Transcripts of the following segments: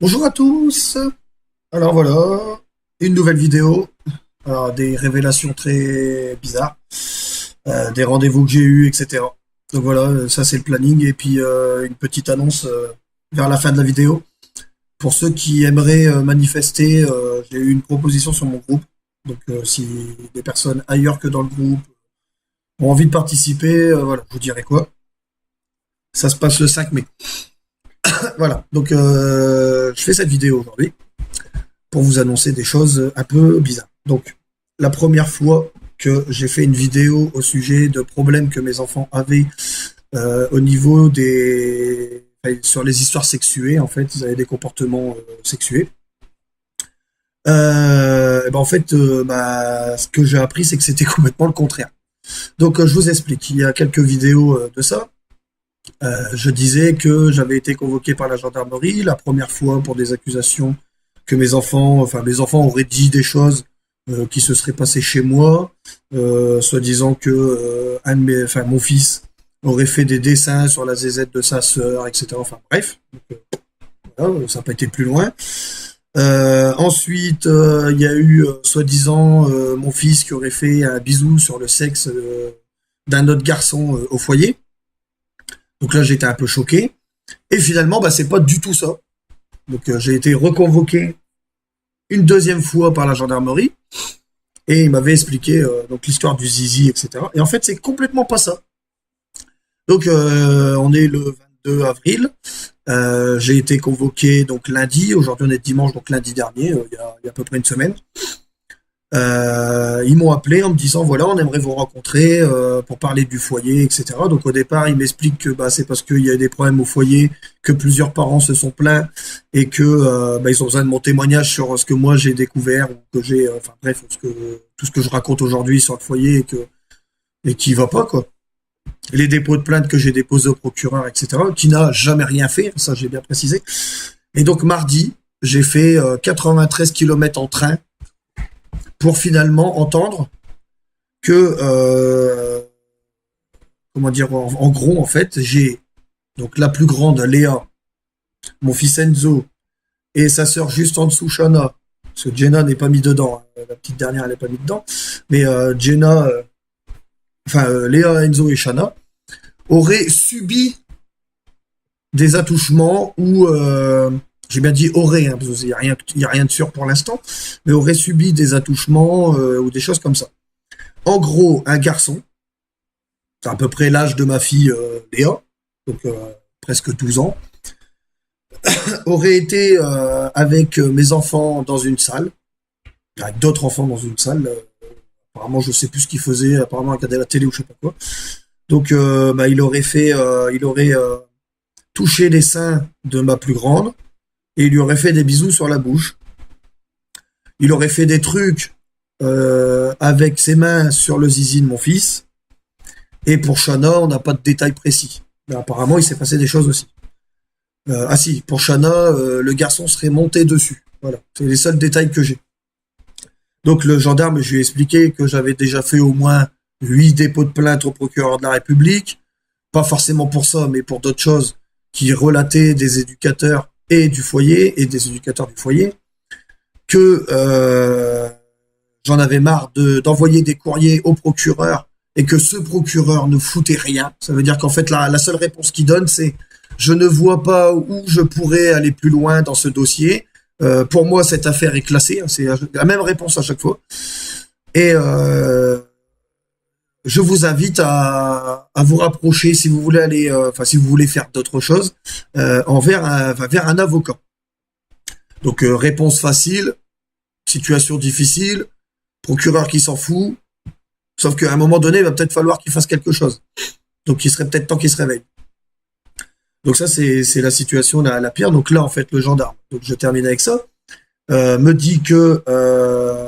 Bonjour à tous. Alors voilà, une nouvelle vidéo. Alors, des révélations très bizarres, des rendez-vous que j'ai eus, etc. Donc voilà, ça c'est le planning et puis une petite annonce vers la fin de la vidéo. Pour ceux qui aimeraient manifester, j'ai eu une proposition sur mon groupe. Donc si des personnes ailleurs que dans le groupe ont envie de participer, voilà, je vous dirai quoi. Ça se passe le 5 mai. Voilà, donc je fais cette vidéo aujourd'hui pour vous annoncer des choses un peu bizarres. Donc, la première fois que j'ai fait une vidéo au sujet de problèmes que mes enfants avaient au niveau des... sur les histoires sexuées, en fait, ils avaient des comportements sexués. En fait, ce que j'ai appris, c'est que c'était complètement le contraire. Donc, je vous explique. Il y a quelques vidéos de ça. Je disais que j'avais été convoqué par la gendarmerie la première fois pour des accusations que mes enfants auraient dit des choses qui se seraient passées chez moi, soi-disant que mon fils aurait fait des dessins sur la zézette de sa sœur, etc. Enfin bref, donc, voilà, ça n'a pas été plus loin. Ensuite, il y a eu soi-disant mon fils qui aurait fait un bisou sur le sexe d'un autre garçon au foyer. Donc là, j'étais un peu choqué. Et finalement, c'est pas du tout ça. Donc j'ai été reconvoqué une deuxième fois par la gendarmerie et il m'avait expliqué donc l'histoire du zizi, etc. Et en fait, c'est complètement pas ça. Donc on est le 22 avril. J'ai été convoqué donc lundi. Aujourd'hui, on est dimanche, donc lundi dernier, il y a à peu près une semaine. Ils m'ont appelé en me disant voilà, on aimerait vous rencontrer pour parler du foyer, etc. Donc au départ, ils m'expliquent que c'est parce qu'il y a des problèmes au foyer, que plusieurs parents se sont plaints et que ils ont besoin de mon témoignage sur ce que moi j'ai découvert ou que j'ai, enfin bref, tout ce que je raconte aujourd'hui sur le foyer et qui va pas quoi. Les dépôts de plainte que j'ai déposés au procureur, etc. Qui n'a jamais rien fait, ça j'ai bien précisé. Et donc mardi, j'ai fait 93 km en train pour finalement entendre que, en gros, en fait, j'ai donc la plus grande, Léa, mon fils Enzo, et sa sœur juste en dessous, Shana, parce que Jenna n'est pas mis dedans, hein, la petite dernière, elle n'est pas mise dedans, mais Léa, Enzo et Shana auraient subi des attouchements ou j'ai bien dit aurait, hein, parce qu'il n'y a rien de sûr pour l'instant, mais aurait subi des attouchements ou des choses comme ça. En gros, un garçon, c'est à peu près l'âge de ma fille Léa, donc presque 12 ans, aurait été avec mes enfants dans une salle, avec d'autres enfants dans une salle. Apparemment, je sais plus ce qu'il faisait, apparemment regarder la télé ou je sais pas quoi. Donc, il aurait touché les seins de ma plus grande et il lui aurait fait des bisous sur la bouche. Il aurait fait des trucs avec ses mains sur le zizi de mon fils. Et pour Shana, on n'a pas de détails précis. Mais apparemment, il s'est passé des choses aussi. Si, pour Shana, le garçon serait monté dessus. Voilà, c'est les seuls détails que j'ai. Donc le gendarme, je lui ai expliqué que j'avais déjà fait au moins 8 dépôts de plainte au procureur de la République. Pas forcément pour ça, mais pour d'autres choses qui relataient des éducateurs et du foyer, et des éducateurs du foyer, que j'en avais marre d'envoyer des courriers au procureur et que ce procureur ne foutait rien. Ça veut dire qu'en fait, la seule réponse qu'il donne, c'est « je ne vois pas où je pourrais aller plus loin dans ce dossier. Pour moi, cette affaire est classée. » C'est la même réponse à chaque fois. Et je vous invite à vous rapprocher si vous voulez aller, si vous voulez faire d'autres choses, vers un avocat. Donc réponse facile, situation difficile, procureur qui s'en fout, sauf qu'à un moment donné, il va peut-être falloir qu'il fasse quelque chose. Donc il serait peut-être temps qu'il se réveille. Donc ça, c'est la situation la pire. Donc là, en fait, le gendarme, donc je termine avec ça, me dit que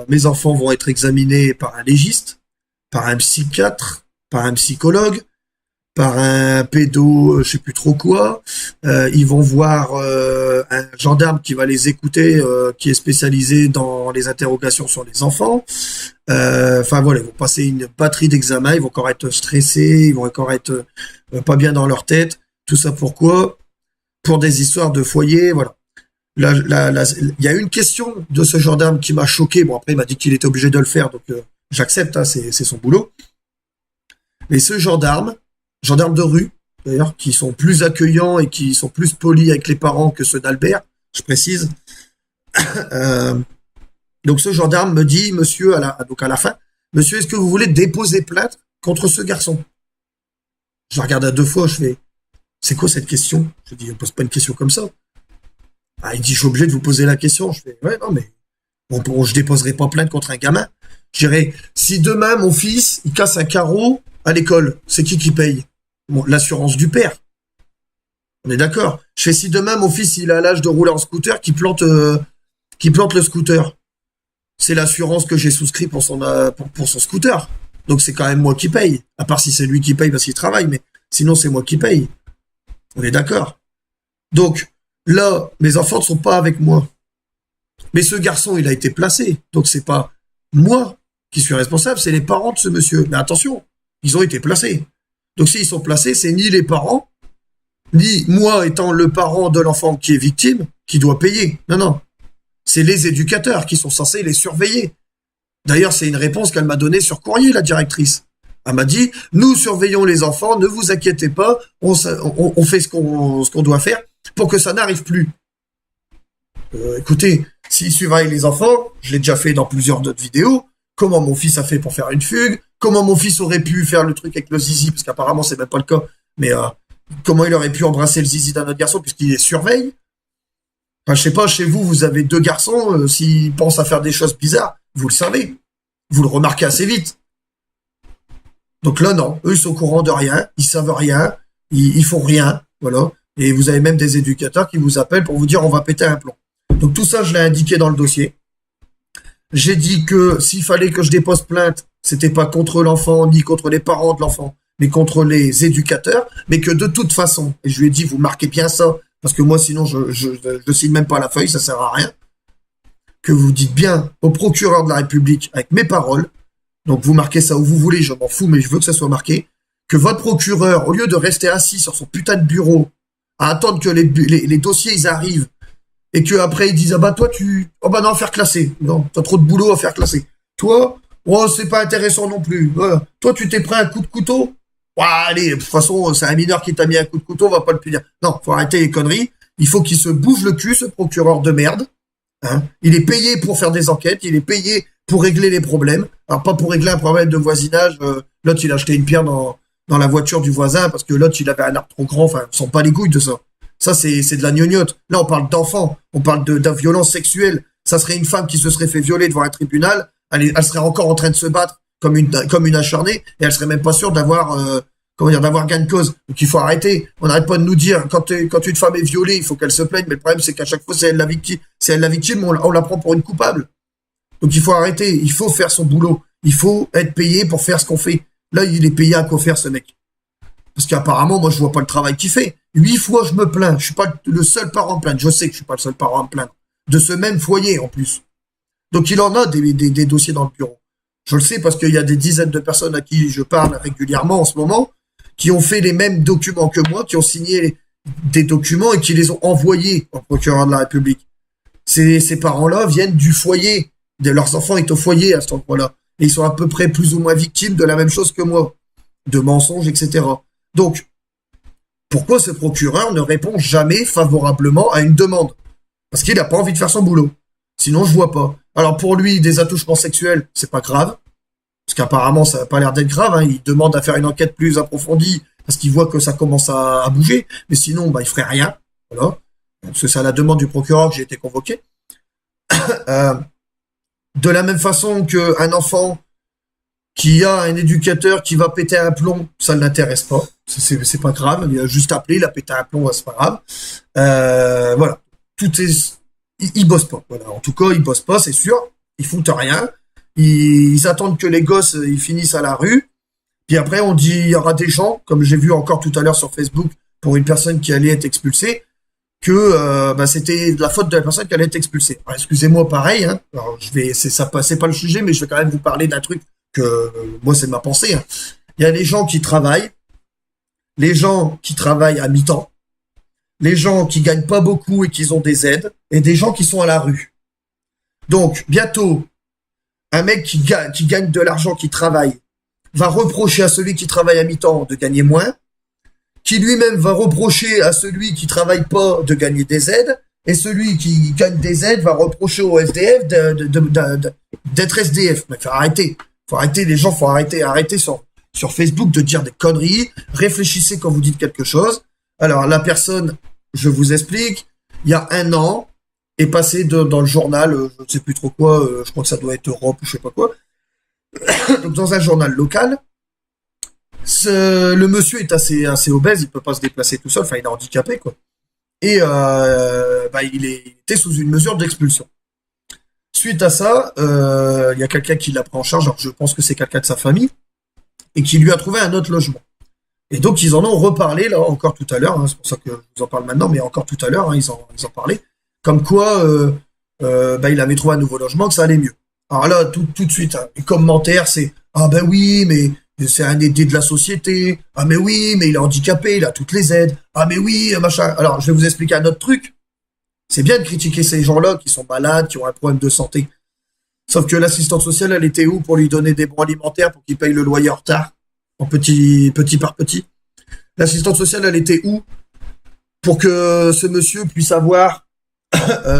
mes enfants vont être examinés par un légiste, par un psychiatre, par un psychologue, par un pédo, je sais plus trop quoi. Ils vont voir un gendarme qui va les écouter, qui est spécialisé dans les interrogations sur les enfants. Voilà, ils vont passer une batterie d'examens, ils vont encore être stressés, ils vont encore être pas bien dans leur tête. Tout ça pourquoi? Pour des histoires de foyer, voilà. il y a une question de ce gendarme qui m'a choqué. Bon, après, il m'a dit qu'il était obligé de le faire, donc j'accepte, hein, c'est son boulot. Mais ce gendarme de rue, d'ailleurs, qui sont plus accueillants et qui sont plus polis avec les parents que ceux d'Albert, je précise. Donc ce gendarme me dit, monsieur, donc à la fin, monsieur, est-ce que vous voulez déposer plainte contre ce garçon? Je regarde à deux fois, je fais, c'est quoi cette question? Je dis, on pose pas une question comme ça. Ah, il dit, je suis obligé de vous poser la question. Je fais, ouais, non, mais je déposerai pas plainte contre un gamin. Je dirais, si demain mon fils, il casse un carreau à l'école, c'est qui paye? Bon, l'assurance du père. On est d'accord. Je fais, si demain mon fils, il a l'âge de rouler en scooter, qui plante le scooter, c'est l'assurance que j'ai souscrit pour son scooter. Donc c'est quand même moi qui paye. À part si c'est lui qui paye parce qu'il travaille, mais sinon c'est moi qui paye. On est d'accord. Donc là, mes enfants ne sont pas avec moi. Mais ce garçon, il a été placé. Donc c'est pas moi qui suis responsable, c'est les parents de ce monsieur. Mais attention, ils ont été placés. Donc s'ils sont placés, c'est ni les parents, ni moi étant le parent de l'enfant qui est victime, qui doit payer. Non, non. C'est les éducateurs qui sont censés les surveiller. D'ailleurs, c'est une réponse qu'elle m'a donnée sur courrier, la directrice. Elle m'a dit, nous surveillons les enfants, ne vous inquiétez pas, on fait ce qu'on doit faire pour que ça n'arrive plus. Écoutez, s'ils surveillent les enfants, je l'ai déjà fait dans plusieurs d'autres vidéos, comment mon fils a fait pour faire une fugue, comment mon fils aurait pu faire le truc avec le zizi, parce qu'apparemment c'est même pas le cas, mais comment il aurait pu embrasser le zizi d'un autre garçon puisqu'il les surveille. Enfin, je sais pas, chez vous, vous avez deux garçons, s'ils pensent à faire des choses bizarres, vous le savez. Vous le remarquez assez vite. Donc là, non. Eux, ils sont au courant de rien, ils savent rien, ils font rien, voilà. Et vous avez même des éducateurs qui vous appellent pour vous dire on va péter un plomb. Donc tout ça, je l'ai indiqué dans le dossier. J'ai dit que s'il fallait que je dépose plainte, c'était pas contre l'enfant, ni contre les parents de l'enfant, mais contre les éducateurs, mais que de toute façon, et je lui ai dit, vous marquez bien ça, parce que moi, sinon, je signe même pas la feuille, ça sert à rien, que vous dites bien au procureur de la République, avec mes paroles, donc vous marquez ça où vous voulez, je m'en fous, mais je veux que ça soit marqué, que votre procureur, au lieu de rester assis sur son putain de bureau, à attendre que les dossiers, ils arrivent, et que après ils disent, ah bah toi, oh bah non, faire classer, non, t'as trop de boulot à faire classer. Toi, oh, c'est pas intéressant non plus, voilà. Toi, tu t'es pris un coup de couteau, ouais, allez, de toute façon, c'est un mineur qui t'a mis un coup de couteau, on va pas le punir. Non, faut arrêter les conneries. Il faut qu'il se bouge le cul, ce procureur de merde. Hein, il est payé pour faire des enquêtes, il est payé pour régler les problèmes. Alors pas pour régler un problème de voisinage. L'autre, il a acheté une pierre dans la voiture du voisin parce que l'autre, il avait un arbre trop grand. Enfin, ils sont pas les couilles de ça. Ça, c'est de la gnognotte. Là, on parle d'enfants, on parle de violence sexuelle. Ça serait une femme qui se serait fait violer devant un tribunal. Elle serait encore en train de se battre comme une acharnée et elle serait même pas sûre d'avoir d'avoir gain de cause. Donc il faut arrêter. On n'arrête pas de nous dire quand une femme est violée, il faut qu'elle se plaigne, mais le problème c'est qu'à chaque fois c'est elle la victime, on la prend pour une coupable. Donc il faut arrêter, il faut faire son boulot. Il faut être payé pour faire ce qu'on fait. Là, il est payé à quoi faire ce mec. Parce qu'apparemment, moi je vois pas le travail qu'il fait. 8 fois je me plains, je suis pas le seul parent à me plaindre. Je sais que je suis pas le seul parent à me plaindre. De ce même foyer en plus. Donc il en a des dossiers dans le bureau. Je le sais parce qu'il y a des dizaines de personnes à qui je parle régulièrement en ce moment, qui ont fait les mêmes documents que moi, qui ont signé des documents et qui les ont envoyés au procureur de la République. Ces parents-là viennent du foyer. Leurs enfants sont au foyer à cet endroit-là. Et ils sont à peu près plus ou moins victimes de la même chose que moi. De mensonges, etc. Donc, pourquoi ce procureur ne répond jamais favorablement à une demande? Parce qu'il n'a pas envie de faire son boulot. Sinon, je vois pas. Alors pour lui, des attouchements sexuels, c'est pas grave. Parce qu'apparemment, ça n'a pas l'air d'être grave. Hein. Il demande à faire une enquête plus approfondie parce qu'il voit que ça commence à bouger. Mais sinon, bah, il ferait rien. Voilà. Parce que c'est à la demande du procureur que j'ai été convoqué. De la même façon qu'un enfant qui a un éducateur qui va péter un plomb, ça ne l'intéresse pas. C'est pas grave. Il a juste appelé, il a pété un plomb, c'est pas grave. Voilà. Ils bossent pas. Voilà. En tout cas, ils bossent pas, c'est sûr. Ils foutent rien. Ils attendent que les gosses ils finissent à la rue. Puis après, on dit il y aura des gens, comme j'ai vu encore tout à l'heure sur Facebook, pour une personne qui allait être expulsée, que c'était de la faute de la personne qui allait être expulsée. Alors, excusez-moi, pareil. Hein. Alors, c'est pas le sujet, mais je vais quand même vous parler d'un truc que moi c'est ma pensée. Hein. Il y a les gens qui travaillent à mi-temps. les gens qui gagnent pas beaucoup et qui ont des aides, et des gens qui sont à la rue. Donc, bientôt, un mec qui gagne de l'argent, qui travaille, va reprocher à celui qui travaille à mi-temps de gagner moins, qui lui-même va reprocher à celui qui travaille pas de gagner des aides, et celui qui gagne des aides va reprocher au SDF d'être SDF. Mais faut arrêter les gens, arrêter sur Facebook de dire des conneries, réfléchissez quand vous dites quelque chose. Alors, la personne, je vous explique, il y a 1 an, est passé dans le journal, je ne sais plus trop quoi, je crois que ça doit être Europe ou je sais pas quoi, donc dans un journal local, le monsieur est assez obèse, il peut pas se déplacer tout seul, enfin il est handicapé quoi. Et il était sous une mesure d'expulsion. Suite à ça, il y a quelqu'un qui l'a pris en charge, alors je pense que c'est quelqu'un de sa famille, et qui lui a trouvé un autre logement. Et donc ils en ont reparlé là encore tout à l'heure, hein, c'est pour ça que je vous en parle maintenant, mais encore tout à l'heure, hein, ils en parlaient, comme quoi il avait trouvé un nouveau logement, que ça allait mieux. Alors là, tout de suite, hein, les commentaires, c'est ah ben oui, mais c'est un aidé de la société. Ah mais oui, mais il est handicapé, il a toutes les aides. Ah mais oui, machin. Alors, je vais vous expliquer un autre truc. C'est bien de critiquer ces gens-là qui sont malades, qui ont un problème de santé. Sauf que l'assistante sociale, elle était où pour lui donner des bons alimentaires pour qu'il paye le loyer en retard, en petit par petit. L'assistante sociale, elle était où pour que ce monsieur puisse avoir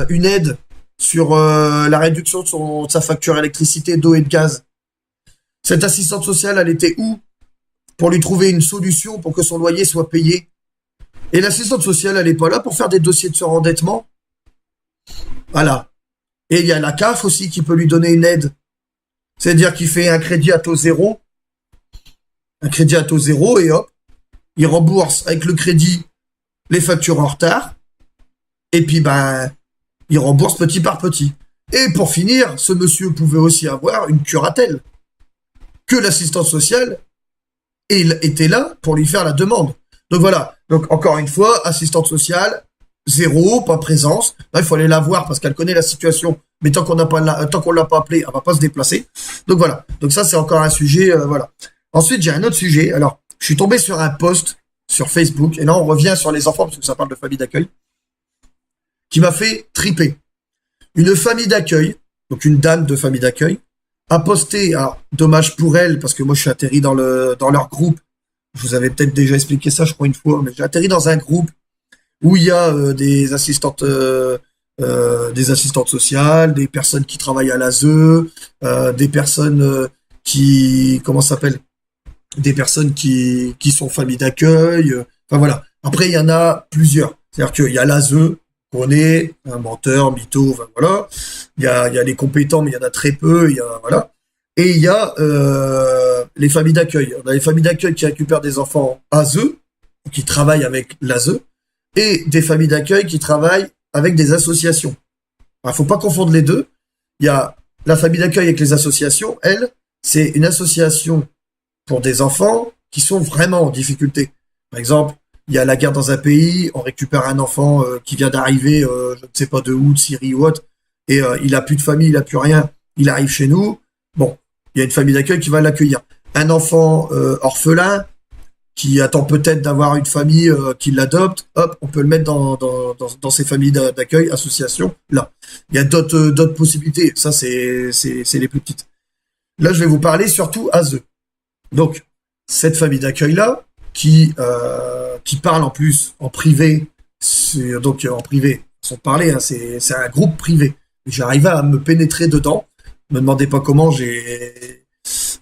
une aide sur la réduction de sa facture électricité, d'eau et de gaz. Cette assistante sociale, elle était où pour lui trouver une solution pour que son loyer soit payé. Et l'assistante sociale, elle n'est pas là pour faire des dossiers de surendettement. Voilà. Et il y a la CAF aussi qui peut lui donner une aide. C'est-à-dire qu'il fait un crédit à taux zéro. Un crédit à taux zéro et hop, il rembourse avec le crédit les factures en retard. Et puis, il rembourse petit par petit. Et pour finir, ce monsieur pouvait aussi avoir une curatelle. Que l'assistante sociale était là pour lui faire la demande. Donc voilà. Donc encore une fois, assistante sociale, zéro, pas présence. Là, il faut aller la voir parce qu'elle connaît la situation. Mais tant qu'on l'a pas appelée, elle va pas se déplacer. Donc voilà. Donc ça, c'est encore un sujet, voilà. Ensuite, j'ai un autre sujet. Alors, je suis tombé sur un post sur Facebook. Et là, on revient sur les enfants parce que ça parle de famille d'accueil. Qui m'a fait triper. Une famille d'accueil, donc une dame de famille d'accueil, a posté, alors dommage pour elle, parce que moi je suis atterri dans leur groupe, je vous avais peut-être déjà expliqué ça je crois une fois, mais j'ai atterri dans un groupe où il y a des assistantes sociales, des personnes qui travaillent à l'ASE, des personnes comment ça s'appelle, des personnes qui sont famille d'accueil, enfin voilà. Après il y en a plusieurs, c'est-à-dire qu'il y a l'ASE, qu'on est un menteur, mytho, enfin voilà. Il y a les compétents, mais il y en a très peu. Voilà. Et il y a les familles d'accueil. On a les familles d'accueil qui récupèrent des enfants ASE, qui travaillent avec l'ASE, et des familles d'accueil qui travaillent avec des associations. Il faut pas confondre les deux. Il y a la famille d'accueil avec les associations. Elle, c'est une association pour des enfants qui sont vraiment en difficulté. Par exemple, il y a la guerre dans un pays, on récupère un enfant qui vient d'arriver, je ne sais pas de où, de Syrie ou autre, et il a plus de famille, il a plus rien, il arrive chez nous. Bon, il y a une famille d'accueil qui va l'accueillir. Un enfant orphelin qui attend peut-être d'avoir une famille qui l'adopte, hop, on peut le mettre dans ces familles d'accueil, associations. Là, il y a d'autres possibilités. Ça, c'est les plus petites. Là, je vais vous parler surtout ASE. Donc, cette famille d'accueil là, qui parle en plus en privé, donc en privé, sans parler, hein, c'est un groupe privé. J'arrivais à me pénétrer dedans. Me demandez pas comment, j'ai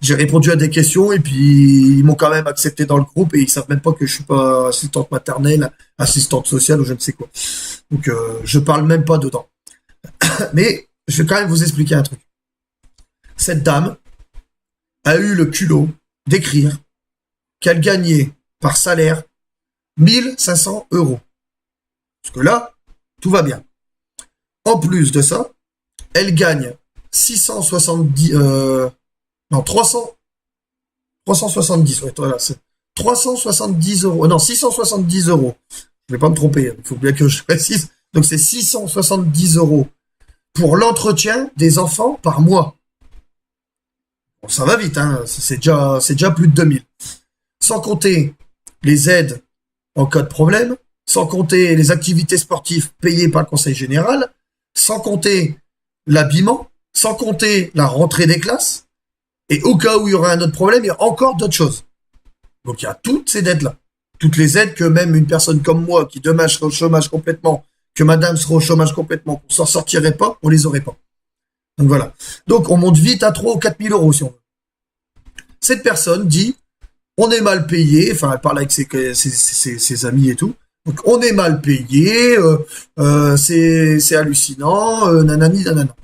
répondu à des questions et puis ils m'ont quand même accepté dans le groupe et ils savent même pas que je suis pas assistante maternelle, assistante sociale ou je ne sais quoi. Donc je parle même pas dedans. Mais je vais quand même vous expliquer un truc. Cette dame a eu le culot d'écrire qu'elle gagnait par salaire 1500 €. Parce que là, tout va bien. En plus de ça, elle gagne 370, voilà, c'est 370 €, non, 670 €. Je vais pas me tromper, il faut bien que je précise. Donc c'est 670 € pour l'entretien des enfants par mois. Bon, ça va vite, hein, c'est déjà plus de 2000. Sans compter les aides en cas de problème, sans compter les activités sportives payées par le conseil général, sans compter l'habillement, sans compter la rentrée des classes, et au cas où il y aura un autre problème, il y a encore d'autres choses. Donc il y a toutes ces dettes-là. Toutes les aides que même une personne comme moi, qui demain serait au chômage complètement, que madame serait au chômage complètement, qu'on s'en sortirait pas, on les aurait pas. Donc voilà. Donc on monte vite à 3 ou 4 000 euros si on veut. Cette personne dit, on est mal payé, enfin elle parle avec ses amis et tout, donc on est mal payé, c'est hallucinant, nanani nanana.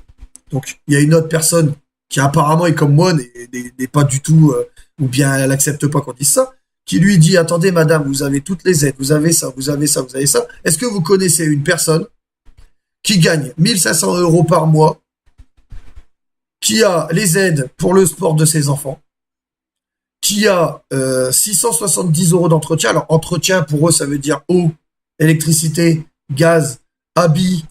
Donc il y a une autre personne qui apparemment est comme moi, n'est pas du tout, ou bien elle accepte pas qu'on dise ça, qui lui dit, attendez madame, vous avez toutes les aides, vous avez ça, vous avez ça, vous avez ça. Est-ce que vous connaissez une personne qui gagne 1500 euros par mois, qui a les aides pour le sport de ses enfants, qui a 670 euros d'entretien. Alors, entretien, pour eux, ça veut dire eau, électricité, gaz, habits,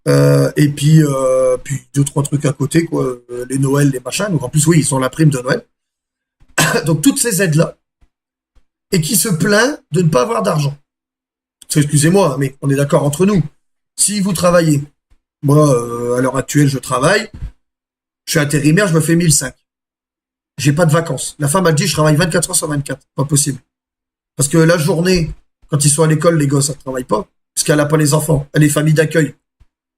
et puis 2-3 trucs à côté, quoi, les Noëls, les machins. Donc, en plus, oui, ils ont la prime de Noël. Donc, toutes ces aides-là. Et qui se plaint de ne pas avoir d'argent. Excusez-moi, mais on est d'accord entre nous. Si vous travaillez, moi, à l'heure actuelle, je travaille, je suis intérimaire, je me fais 1005. J'ai pas de vacances. La femme, elle dit, je travaille 24 heures sur 24. Pas possible. Parce que la journée, quand ils sont à l'école, les gosses, elles ne travaillent pas. Parce qu'elle n'a pas les enfants. Elle est famille d'accueil.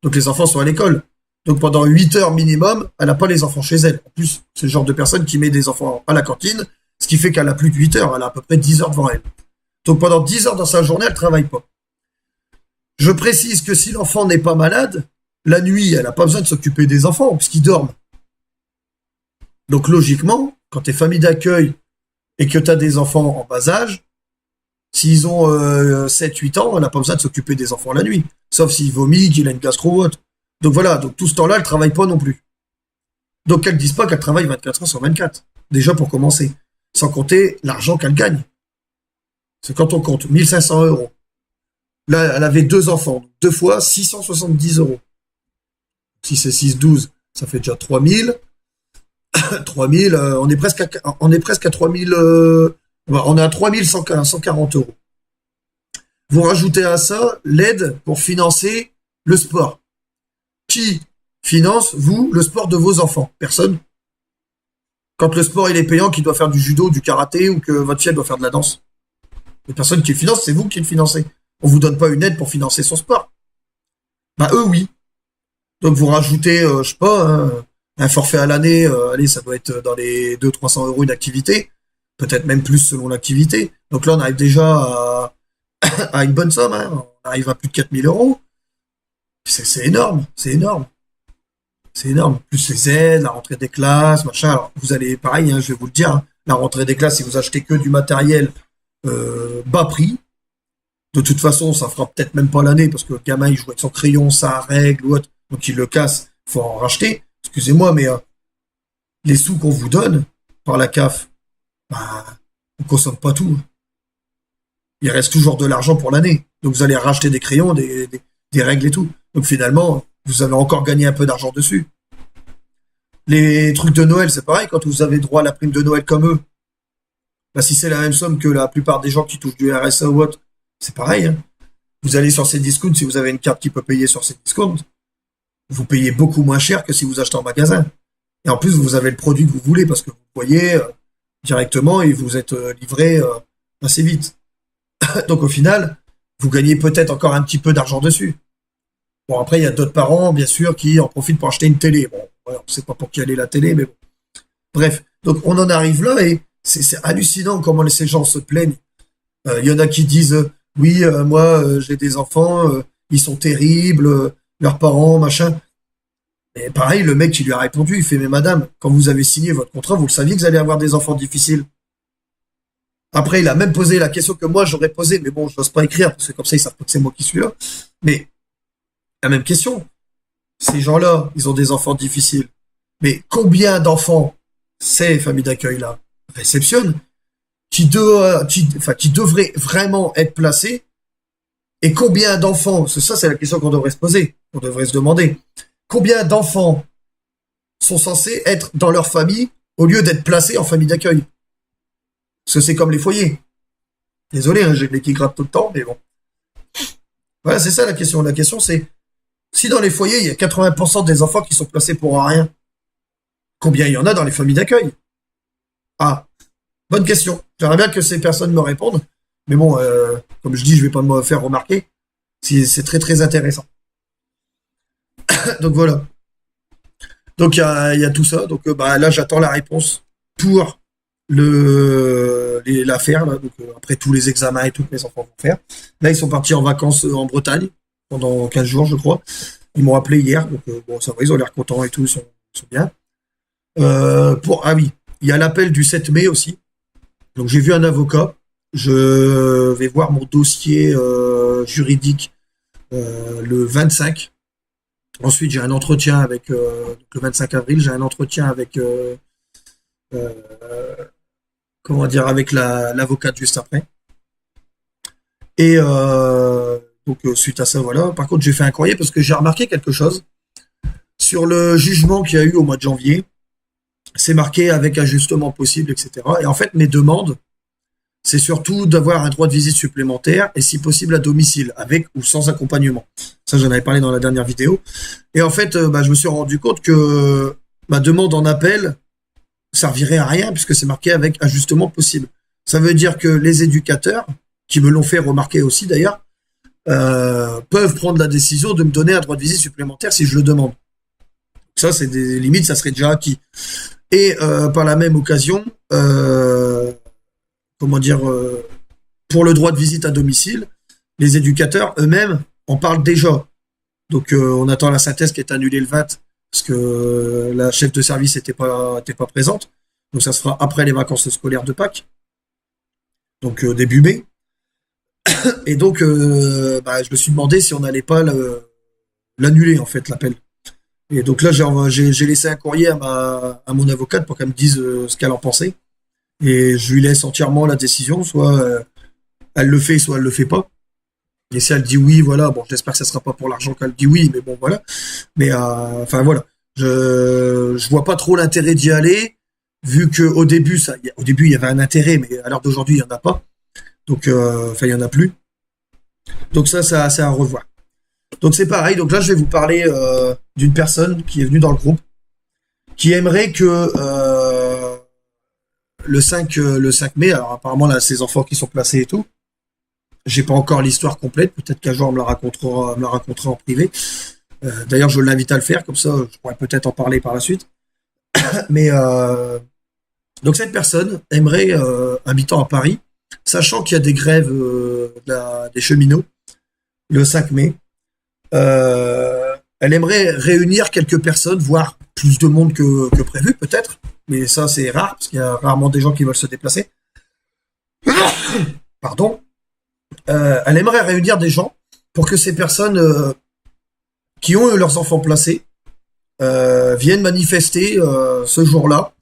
Donc les enfants sont à l'école. Donc pendant 8 heures minimum, elle n'a pas les enfants chez elle. En plus, c'est le genre de personne qui met des enfants à la cantine, ce qui fait qu'elle a plus de 8 heures. Elle a à peu près 10 heures devant elle. Donc pendant 10 heures dans sa journée, elle ne travaille pas. Je précise que si l'enfant n'est pas malade, la nuit, elle n'a pas besoin de s'occuper des enfants, puisqu'ils dorment. Donc logiquement, quand tu es famille d'accueil et que tu as des enfants en bas âge, s'ils ont 7-8 ans, elle n'a pas besoin de s'occuper des enfants la nuit. Sauf s'il vomit, qu'il a une gastro ou autre. Donc voilà, donc tout ce temps-là, elle ne travaille pas non plus. Donc qu'elle ne dise pas qu'elle travaille 24 heures sur 24. Déjà pour commencer. Sans compter l'argent qu'elle gagne. C'est quand on compte 1500 euros. Là, elle avait 2 enfants. 2 fois 670 euros. Si c'est 6-12, ça fait déjà 3000. 3000, on est presque à 3000, on est à 3140 euros. Vous rajoutez à ça l'aide pour financer le sport. Qui finance, vous, le sport de vos enfants? Personne. Quand le sport il est payant, qui doit faire du judo, du karaté, ou que votre fille doit faire de la danse. Les personnes qui le financent, c'est vous qui le financez. On vous donne pas une aide pour financer son sport. Bah eux, oui. Donc vous rajoutez, je sais pas, un forfait à l'année, allez, ça doit être dans les 200-300 euros une activité, peut-être même plus selon l'activité. Donc là, on arrive déjà à une bonne somme, hein. On arrive à plus de 4000 euros. C'est énorme, c'est énorme. C'est énorme. Plus les aides, la rentrée des classes, machin. Alors, vous allez, pareil, hein, je vais vous le dire, hein, la rentrée des classes, si vous achetez que du matériel bas prix, de toute façon, ça fera peut-être même pas l'année, parce que le gamin, il joue avec son crayon, ça règle ou autre, donc il le casse, faut en racheter. Excusez-moi, mais les sous qu'on vous donne par la CAF, bah, on consomme pas tout. Il reste toujours de l'argent pour l'année. Donc vous allez racheter des crayons, des règles et tout. Donc finalement, vous avez encore gagné un peu d'argent dessus. Les trucs de Noël, c'est pareil, quand vous avez droit à la prime de Noël comme eux, bah, si c'est la même somme que la plupart des gens qui touchent du RSA ou autre, c'est pareil. Hein. Vous allez sur ces discounts, si vous avez une carte qui peut payer sur ces discounts, vous payez beaucoup moins cher que si vous achetez en magasin. Et en plus, vous avez le produit que vous voulez parce que vous voyez directement et vous êtes livré assez vite. Donc au final, vous gagnez peut-être encore un petit peu d'argent dessus. Bon, après, il y a d'autres parents, bien sûr, qui en profitent pour acheter une télé. Bon, voilà, on ne sait pas pour qui aller la télé, mais bon. Bref, donc on en arrive là et c'est hallucinant comment ces gens se plaignent. Y en a qui disent oui, moi j'ai des enfants, ils sont terribles, leurs parents, machin. Et pareil, le mec qui lui a répondu, il fait mais madame, quand vous avez signé votre contrat, vous le saviez que vous allez avoir des enfants difficiles. Après, il a même posé la question que moi j'aurais posée, mais bon, je n'ose pas écrire parce que comme ça ils savent pas que c'est moi qui suis là. Mais la même question. Ces gens-là, ils ont des enfants difficiles. Mais combien d'enfants ces familles d'accueil-là réceptionnent qui devraient vraiment être placés et combien d'enfants, ça c'est la question qu'on devrait se poser, qu'on devrait se demander, combien d'enfants sont censés être dans leur famille au lieu d'être placés en famille d'accueil? Parce que c'est comme les foyers. Désolé, hein, j'ai le nez qui gratte tout le temps, mais bon. Voilà, c'est ça la question. La question, c'est si dans les foyers, il y a 80% des enfants qui sont placés pour rien, combien il y en a dans les familles d'accueil? Ah, bonne question. J'aimerais bien que ces personnes me répondent. Mais bon, comme je dis, je vais pas me faire remarquer. C'est très très intéressant. Donc voilà. Donc il y a tout ça. Donc bah, là, j'attends la réponse pour l'affaire. Là. Donc, après tous les examens et tout que mes enfants vont faire. Là, ils sont partis en vacances en Bretagne pendant 15 jours, je crois. Ils m'ont appelé hier. Donc bon, ça va, ils ont l'air contents et tout, ils sont bien. Ah oui, il y a l'appel du 7 mai aussi. Donc j'ai vu un avocat. Je vais voir mon dossier juridique le 25. Ensuite, j'ai un entretien avec le 25 avril. J'ai un entretien avec euh, comment dire avec l'avocate juste après. Et donc suite à ça, voilà. Par contre, j'ai fait un courrier parce que j'ai remarqué quelque chose sur le jugement qu'il y a eu au mois de janvier. C'est marqué avec ajustement possible, etc. Et en fait, mes demandes, c'est surtout d'avoir un droit de visite supplémentaire et si possible à domicile, avec ou sans accompagnement. Ça, j'en avais parlé dans la dernière vidéo. Et en fait, bah, je me suis rendu compte que ma demande en appel servirait à rien puisque c'est marqué avec ajustement possible. Ça veut dire que les éducateurs, qui me l'ont fait remarquer aussi d'ailleurs, peuvent prendre la décision de me donner un droit de visite supplémentaire si je le demande. Ça, c'est des limites, ça serait déjà acquis. Et par la même occasion, comment dire, pour le droit de visite à domicile, les éducateurs eux-mêmes en parlent déjà. Donc on attend la synthèse qui est annulée le 20 parce que la chef de service n'était pas présente. Donc ça se fera après les vacances scolaires de Pâques, donc début mai. Et donc bah, je me suis demandé si on n'allait pas l'annuler en fait l'appel. Et donc là j'ai laissé un courrier à mon avocate pour qu'elle me dise ce qu'elle en pensait. Et je lui laisse entièrement la décision, soit elle le fait, soit elle le fait pas. Et si elle dit oui, voilà, bon, j'espère que ça sera pas pour l'argent qu'elle dit oui, mais bon, voilà. Mais enfin voilà, je vois pas trop l'intérêt d'y aller, vu que au début il y avait un intérêt, mais à l'heure d'aujourd'hui il y en a pas. Donc enfin il y en a plus. Donc ça c'est à revoir. Donc c'est pareil. Donc là je vais vous parler d'une personne qui est venue dans le groupe, qui aimerait que le 5 mai, alors apparemment là, ces enfants qui sont placés et tout. J'ai pas encore l'histoire complète, peut-être qu'un jour on me la racontera en privé. D'ailleurs, je l'invite à le faire, comme ça je pourrais peut-être en parler par la suite. Mais donc cette personne aimerait, habitant à Paris, sachant qu'il y a des grèves des cheminots le 5 mai, elle aimerait réunir quelques personnes, voire plus de monde que prévu peut-être, mais ça c'est rare, parce qu'il y a rarement des gens qui veulent se déplacer. Pardon. Elle aimerait réunir des gens pour que ces personnes qui ont eu leurs enfants placés viennent manifester ce jour-là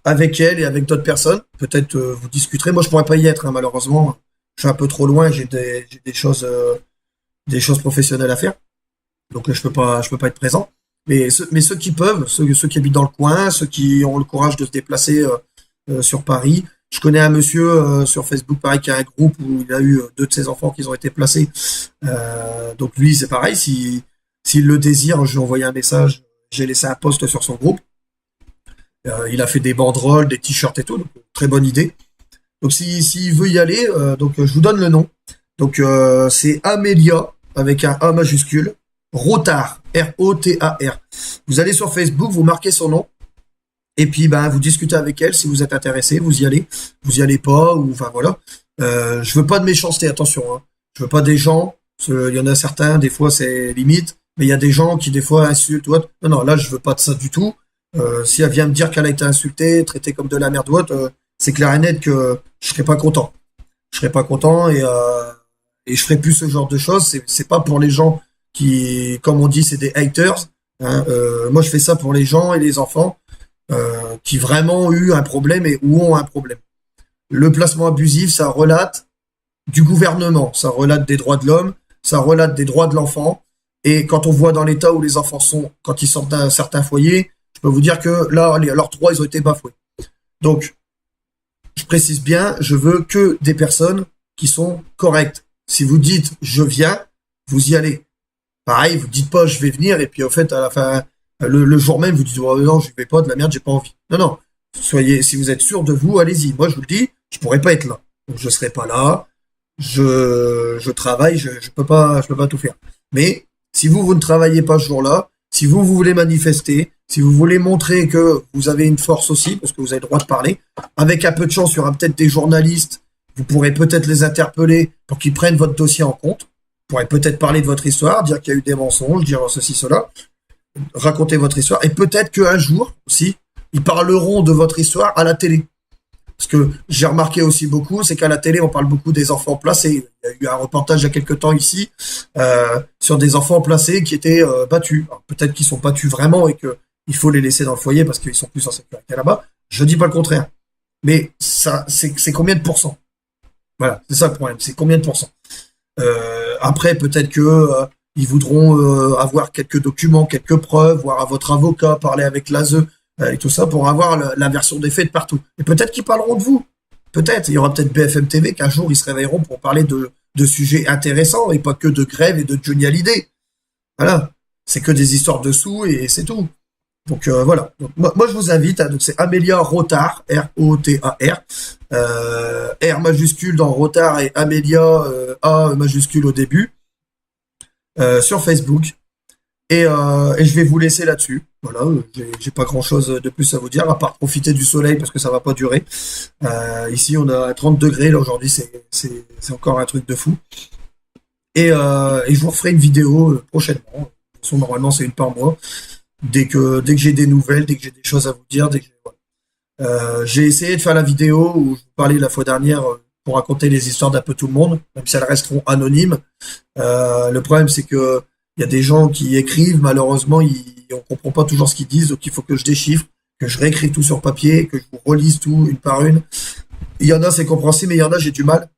avec elle et avec d'autres personnes. Peut-être vous discuterez. Moi, je pourrais pas y être, hein, malheureusement. Je suis un peu trop loin. J'ai des choses professionnelles à faire. Donc je peux pas être présent. Mais ceux qui peuvent, ceux qui habitent dans le coin, ceux qui ont le courage de se déplacer sur Paris. Je connais un monsieur sur Facebook, pareil, qui a un groupe où il a eu 2 de ses enfants qui ont été placés. Donc lui, c'est pareil. S'il le désire, je lui ai envoyé un message. J'ai laissé un post sur son groupe. Il a fait des banderoles, des t-shirts et tout. Donc, très bonne idée. Donc s'il veut y aller, donc je vous donne le nom. Donc c'est Amélia avec un A majuscule. Rotar, R-O-T-A-R. Vous allez sur Facebook, vous marquez son nom. Et puis, ben, vous discutez avec elle si vous êtes intéressé, vous y allez. Vous y allez pas, ou enfin voilà. Je veux pas de méchanceté, attention. Hein. Je veux pas des gens. Il y en a certains, des fois c'est limite, mais il y a des gens qui des fois insultent ou autre. Non, là je veux pas de ça du tout. Si elle vient me dire qu'elle a été insultée, traitée comme de la merde ou autre, c'est clair et net que je serais pas content. Je serais pas content et je ferai plus ce genre de choses. C'est pas pour les gens qui, comme on dit, c'est des haters. Hein. Moi je fais ça pour les gens et les enfants. Qui vraiment ont eu un problème et ou ont un problème. Le placement abusif, ça relate du gouvernement, ça relate des droits de l'homme, ça relate des droits de l'enfant. Et quand on voit dans l'état où les enfants sont, quand ils sortent d'un certain foyer, je peux vous dire que là, leurs droits, ils ont été bafoués. Donc, je précise bien, je veux que des personnes qui sont correctes. Si vous dites « je viens », vous y allez. Pareil, vous dites pas je vais venir et puis au fait à la fin le jour même vous dites oh, non je vais pas de la merde j'ai pas envie. Non non, soyez si vous êtes sûr de vous allez-y. Moi je vous le dis, je pourrais pas être là, donc je serai pas là. Je travaille, je peux pas tout faire. Mais si vous ne travaillez pas ce jour-là, si vous voulez manifester, si vous voulez montrer que vous avez une force aussi, parce que vous avez le droit de parler, avec un peu de chance, il y aura peut-être des journalistes, vous pourrez peut-être les interpeller pour qu'ils prennent votre dossier en compte. Vous pourrez peut-être parler de votre histoire, dire qu'il y a eu des mensonges, dire ceci, cela, raconter votre histoire, et peut-être qu'un jour aussi, ils parleront de votre histoire à la télé. Parce que j'ai remarqué aussi beaucoup, c'est qu'à la télé, on parle beaucoup des enfants placés. Il y a eu un reportage il y a quelques temps ici sur des enfants placés qui étaient battus. Alors, peut-être qu'ils sont battus vraiment et que il faut les laisser dans le foyer parce qu'ils sont plus en sécurité là-bas. Je dis pas le contraire. Mais ça, c'est combien de pourcents? Voilà, c'est ça le problème. C'est combien de pourcents? Après, peut-être que ils voudront avoir quelques documents, quelques preuves, voir à votre avocat, parler avec l'ASE et tout ça pour avoir la version des faits de partout. Et peut-être qu'ils parleront de vous. Peut-être. Il y aura peut-être BFM TV qu'un jour ils se réveilleront pour parler de sujets intéressants et pas que de grève et de Johnny Hallyday. Voilà. C'est que des histoires de sous et c'est tout. Donc voilà. Donc, moi je vous invite. Donc c'est Amélia Rotard, R-O-T-A-R. R majuscule dans Rotard et Amélia A majuscule au début. Sur Facebook. Et je vais vous laisser là-dessus. Voilà, j'ai pas grand-chose de plus à vous dire, à part profiter du soleil parce que ça va pas durer. Ici, on a 30 degrés. Là, aujourd'hui, c'est encore un truc de fou. Et je vous referai une vidéo prochainement. De toute façon, normalement, c'est une par mois. Dès que j'ai des nouvelles, dès que j'ai des choses à vous dire, voilà. J'ai essayé de faire la vidéo où je vous parlais la fois dernière pour raconter les histoires d'un peu tout le monde, même si elles resteront anonymes. Le problème, c'est que il y a des gens qui écrivent, malheureusement, on comprend pas toujours ce qu'ils disent, donc il faut que je déchiffre, que je réécris tout sur papier, que je vous relise tout une par une. Il y en a, c'est compréhensible, mais il y en a, j'ai du mal.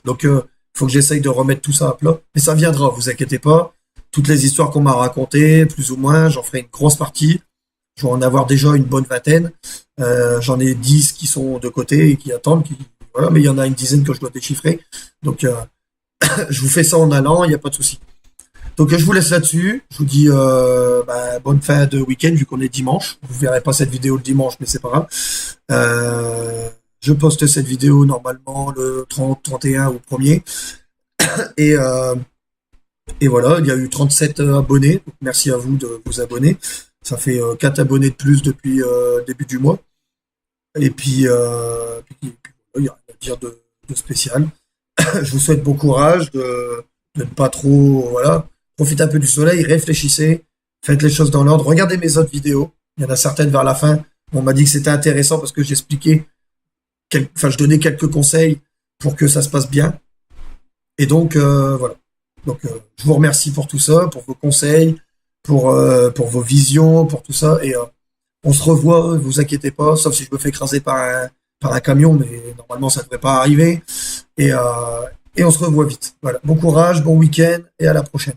Donc, il faut que j'essaye de remettre tout ça à plat. Mais ça viendra, vous inquiétez pas. Toutes les histoires qu'on m'a racontées, plus ou moins, j'en ferai une grosse partie. Je vais en avoir déjà une bonne vingtaine. J'en ai 10 qui sont de côté et qui attendent. Voilà, mais il y en a une dizaine que je dois déchiffrer. Donc, je vous fais ça en allant, il n'y a pas de souci. Donc je vous laisse là-dessus. Je vous dis bonne fin de week-end vu qu'on est dimanche. Vous verrez pas cette vidéo le dimanche, mais c'est pas grave. Je poste cette vidéo normalement le 30, 31 ou 1er. Et voilà, il y a eu 37 abonnés. Donc merci à vous de vous abonner. Ça fait 4 abonnés de plus depuis début du mois. Et puis, il y a rien à dire de spécial. Je vous souhaite bon courage, de ne pas trop, voilà. Profitez un peu du soleil, réfléchissez, faites les choses dans l'ordre. Regardez mes autres vidéos. Il y en a certaines vers la fin. On m'a dit que c'était intéressant parce que j'expliquais, je donnais quelques conseils pour que ça se passe bien. Et donc, voilà. Donc, je vous remercie pour tout ça, pour vos conseils, pour vos visions, pour tout ça. Et on se revoit, ne vous inquiétez pas, sauf si je me fais écraser par un camion, mais normalement, ça ne devrait pas arriver. Et on se revoit vite. Voilà. Bon courage, bon week-end et à la prochaine.